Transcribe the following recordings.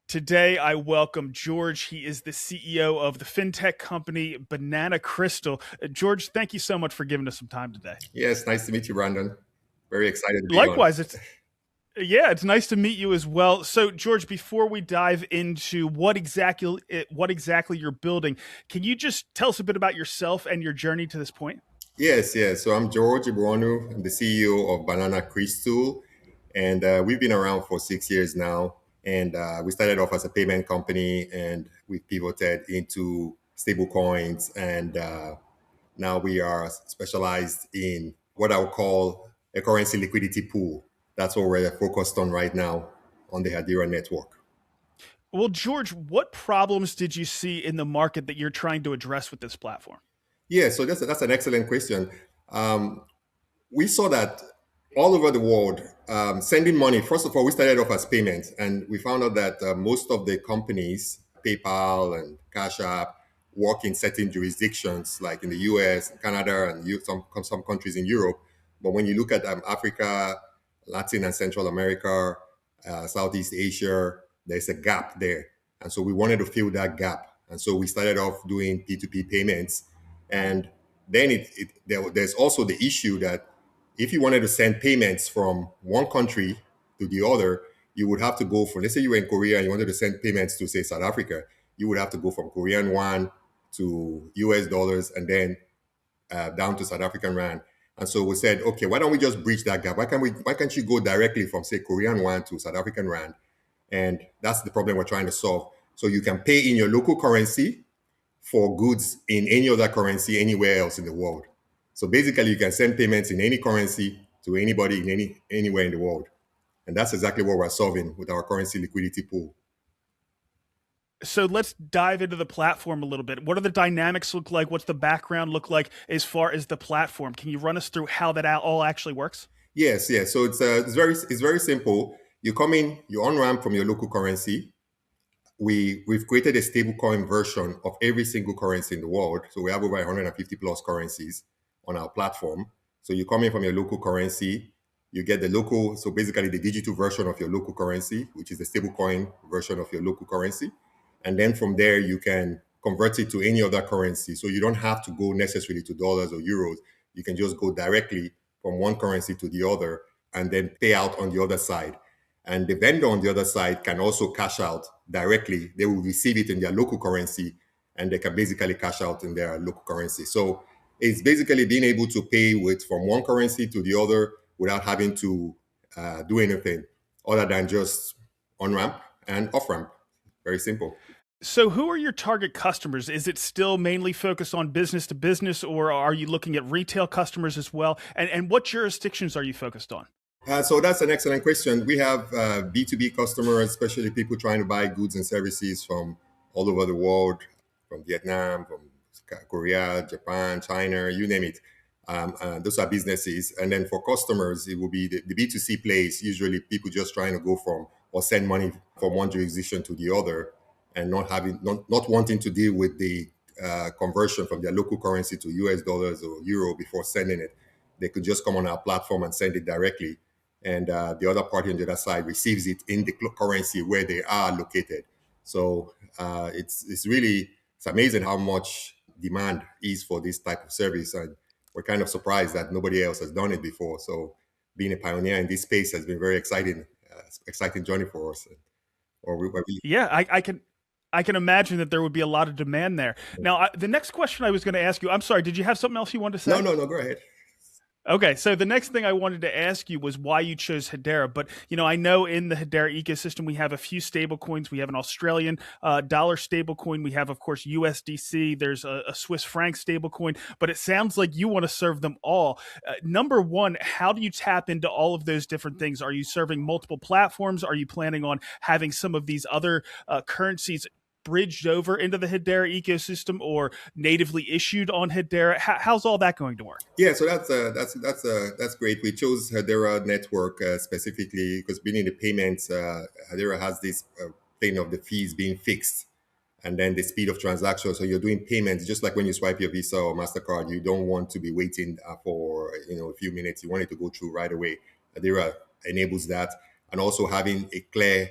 Today, I welcome George. He is the CEO of the fintech company BananaCrystal. George, thank you so much for giving us some time today. Yes, nice to meet you, Brandon. Very excited to be on. Likewise, it's nice to meet you as well. So, George, before we dive into what exactly you're building, can you just tell us a bit about yourself and your journey to this point? Yes. So I'm George Ibuonu. I'm the CEO of BananaCrystal, and we've been around for 6 years now. And we started off as a payment company, and we pivoted into stable coins, and now we are specialized in what I would call a currency liquidity pool. That's what we're focused on right now on the Hedera network. Well, George, what problems did you see in the market that you're trying to address with this platform? Yeah, so that's an excellent question. Um, we saw that all over the world, sending money. First of all, we started off as payments, and we found out that most of the companies, PayPal and Cash App, work in certain jurisdictions, like in the U.S., Canada, and some countries in Europe. But when you look at Africa, Latin and Central America, Southeast Asia, there's a gap there, and so we wanted to fill that gap. And so we started off doing P2P payments, and then there's also the issue that if you wanted to send payments from one country to the other, you would have to go from, let's say you were in Korea and you wanted to send payments to, say, South Africa, you would have to go from Korean won to US dollars and then down to South African rand. And so we said, okay, why don't we just bridge that gap? Why can't you go directly from, say, Korean won to South African rand? And that's the problem we're trying to solve. So you can pay in your local currency for goods in any other currency anywhere else in the world. So basically, you can send payments in any currency to anybody in anywhere in the world. And that's exactly what we're solving with our currency liquidity pool. So let's dive into the platform a little bit. What do the dynamics look like? What's the background look like as far as the platform? Can you run us through how that all actually works? Yes. So it's very simple. You come in, you on-ramp from your local currency. We've created a stablecoin version of every single currency in the world. So we have over 150 plus currencies on our platform. So you come in from your local currency, you get the local, so basically the digital version of your local currency, which is the stablecoin version of your local currency. And then from there, you can convert it to any other currency. So you don't have to go necessarily to dollars or euros. You can just go directly from one currency to the other and then pay out on the other side. And the vendor on the other side can also cash out directly. They will receive it in their local currency and they can basically cash out in their local currency. So it's basically being able to pay with from one currency to the other without having to do anything other than just on ramp and off ramp. Very simple. So, who are your target customers? Is it still mainly focused on business to business, or are you looking at retail customers as well? And what jurisdictions are you focused on? So that's an excellent question. We have B2B customers, especially people trying to buy goods and services from all over the world, from Vietnam, from Korea, Japan, China, you name it. Those are businesses. And then for customers, it will be the B2C place, usually people just trying to go from or send money from one jurisdiction to the other and not wanting to deal with the conversion from their local currency to US dollars or euro before sending it. They could just come on our platform and send it directly, and the other party on the other side receives it in the currency where they are located. So it's amazing how much demand is for this type of service, and we're kind of surprised that nobody else has done it before. So being a pioneer in this space has been very exciting journey for us. Yeah, I can imagine that there would be a lot of demand there. Now, the next question I was going to ask you, I'm sorry, did you have something else you wanted to say? No, go ahead. Okay, so the next thing I wanted to ask you was why you chose Hedera. But I know in the Hedera ecosystem we have a few stable coins. We have an Australian dollar stable coin. We have, of course, USDC. There's a Swiss franc stable coin. But it sounds like you want to serve them all. Number one, how do you tap into all of those different things? Are you serving multiple platforms? Are you planning on having some of these other currencies bridged over into the Hedera ecosystem or natively issued on Hedera? How's all that going to work? Yeah, so that's great. We chose Hedera network specifically because being in the payments, Hedera has this thing of the fees being fixed, and then the speed of transaction. So you're doing payments just like when you swipe your Visa or Mastercard. You don't want to be waiting for a few minutes. You want it to go through right away. Hedera enables that, and also having a clear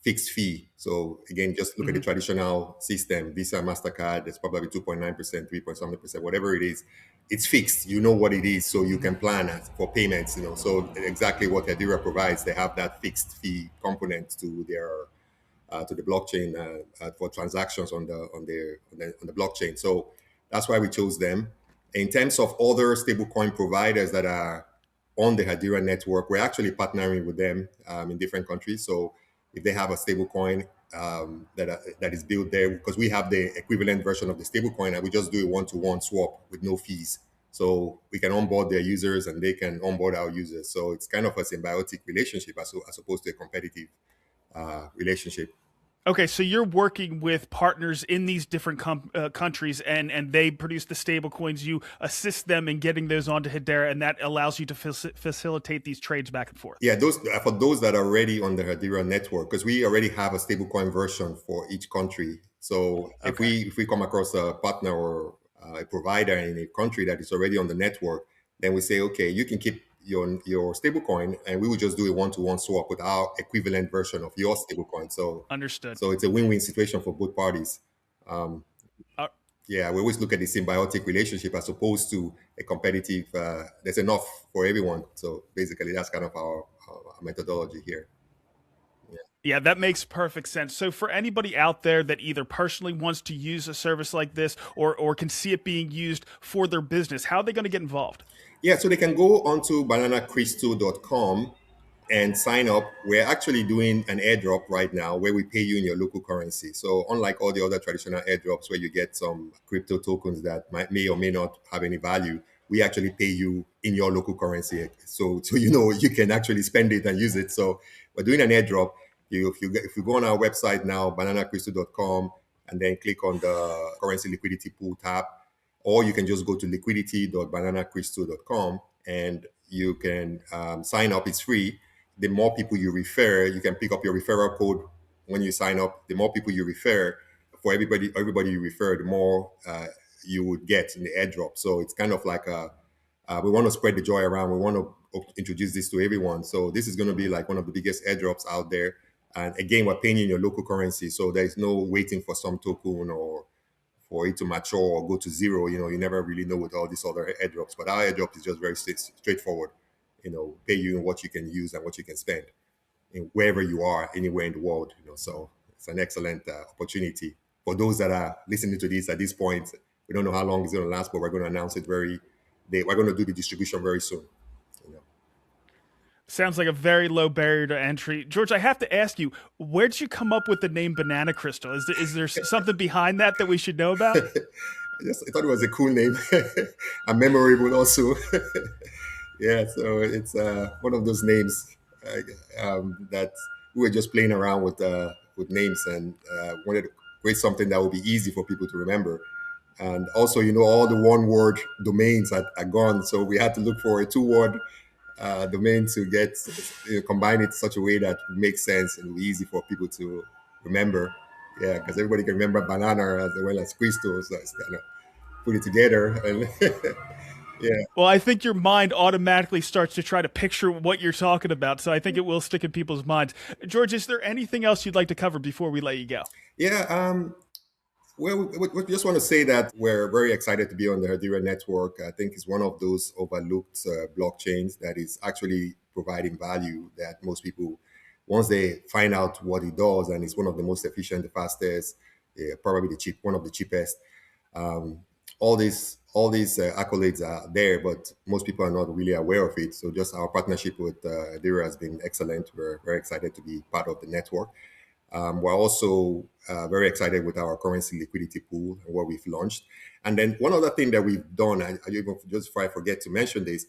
fixed fee. So again, just look at the Hmm. traditional system, Visa, MasterCard, it's probably 2.9%, 3 point something percent, whatever it is. It's fixed. You know what it is, so you can plan for payments. So exactly what Hedera provides, they have that fixed fee component to the blockchain for transactions on the blockchain. So that's why we chose them. In terms of other stablecoin providers that are on the Hedera network, we're actually partnering with them in different countries. So if they have a stablecoin that is built there, because we have the equivalent version of the stablecoin, and we just do a one-to-one swap with no fees. So we can onboard their users and they can onboard our users. So it's kind of a symbiotic relationship as opposed to a competitive relationship. Okay, so you're working with partners in these different countries, and they produce the stable coins. You assist them in getting those onto Hedera, and that allows you to facilitate these trades back and forth. Yeah, those for those that are already on the Hedera network, because we already have a stablecoin version for each country. So if Okay, we come across a partner or a provider in a country that is already on the network, then we say, okay, you can keep your stablecoin, and we will just do a one-to-one swap with our equivalent version of your stablecoin. So understood. it's a win-win situation for both parties. Um, Uh, yeah, we always look at the symbiotic relationship as opposed to a competitive. There's enough for everyone. So basically, that's kind of our methodology here. Yeah. yeah, that makes perfect sense. So, for anybody out there that either personally wants to use a service like this or can see it being used for their business, how are they going to get involved? Yeah, so they can go onto bananacrystal.com and sign up. We're actually doing an airdrop right now where we pay you in your local currency. So unlike all the other traditional airdrops where you get some crypto tokens that may or may not have any value, we actually pay you in your local currency. So you can actually spend it and use it. So we're doing an airdrop. If you go on our website now, bananacrystal.com, and then click on the currency liquidity pool tab, or you can just go to liquidity.bananacrystal.com and you can sign up. It's free. The more people you refer, you can pick up your referral code when you sign up. The more people you refer, for everybody you refer, the more you would get in the airdrop. So it's kind of like we want to spread the joy around. We want to introduce this to everyone. So this is going to be like one of the biggest airdrops out there. And again, we're paying in your local currency, so there's no waiting for some token or for it to mature or go to zero. You never really know with all these other airdrops. But our airdrop is just very straightforward. Pay you in what you can use and what you can spend in wherever you are, anywhere in the world. So it's an excellent opportunity for those that are listening to this at this point. We don't know how long it's going to last, but we're going to announce it we're going to do the distribution very soon. You know. Sounds like a very low barrier to entry. George, I have to ask you, where did you come up with the name Banana Crystal? Is there something behind that we should know about? I thought it was a cool name and memorable also. Yeah, so it's one of those names that we were just playing around with names and wanted to create something that would be easy for people to remember. And also, all the one-word domains are gone, so we had to look for a two-word domain to get combine it in such a way that makes sense and easy for people to remember. Yeah, because everybody can remember banana as well as crystals. So it's kind of put it together and yeah. Well, I think your mind automatically starts to try to picture what you're talking about, so I think it will stick in people's minds. George, is there anything else you'd like to cover before we let you go? Yeah, well, we just want to say that we're very excited to be on the Hedera network. I think it's one of those overlooked blockchains that is actually providing value that most people, once they find out what it does, and it's one of the most efficient, the fastest, probably one of the cheapest. Um, all these accolades are there, but most people are not really aware of it. So just our partnership with Hedera has been excellent. We're very excited to be part of the network. We're also very excited with our currency liquidity pool and what we've launched. And then one other thing that we've done, just before I forget to mention this,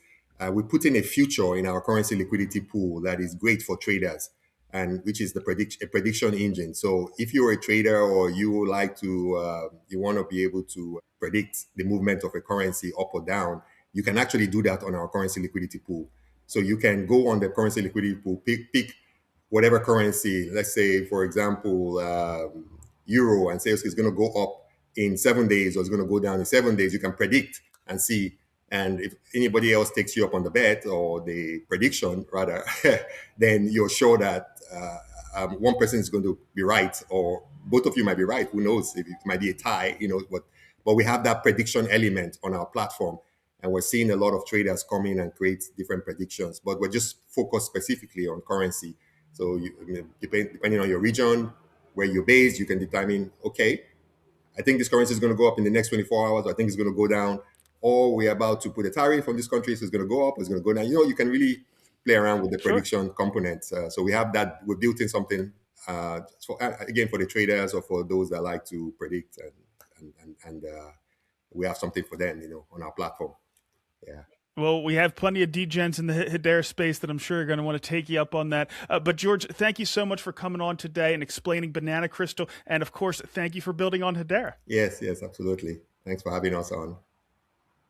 we put in a feature in our currency liquidity pool that is great for traders, and which is a prediction engine. So if you're a trader or you want to be able to predict the movement of a currency up or down, you can actually do that on our currency liquidity pool. So you can go on the currency liquidity pool, pick whatever currency, let's say, for example, euro, and say, okay, it's going to go up in 7 days or it's going to go down in 7 days. You can predict and see. And if anybody else takes you up on the bet or the prediction, rather, then you're sure that one person is going to be right, or both of you might be right. Who knows? It might be a tie, but we have that prediction element on our platform, and we're seeing a lot of traders come in and create different predictions. But we're just focused specifically on currency. So depending on your region, where you're based, you can determine, okay, I think this currency is going to go up in the next 24 hours. Or I think it's going to go down. Or we're about to put a tariff on this country, so it's going to go up, it's going to go down. You can really play around with the Sure. prediction components. So we have that. We've built in something again for the traders or for those that like to predict, and we have something for them, on our platform. Yeah. Well, we have plenty of degens in the Hedera space that I'm sure are going to want to take you up on that. But George, thank you so much for coming on today and explaining BananaCrystal. And of course, thank you for building on Hedera. Yes, absolutely. Thanks for having us on.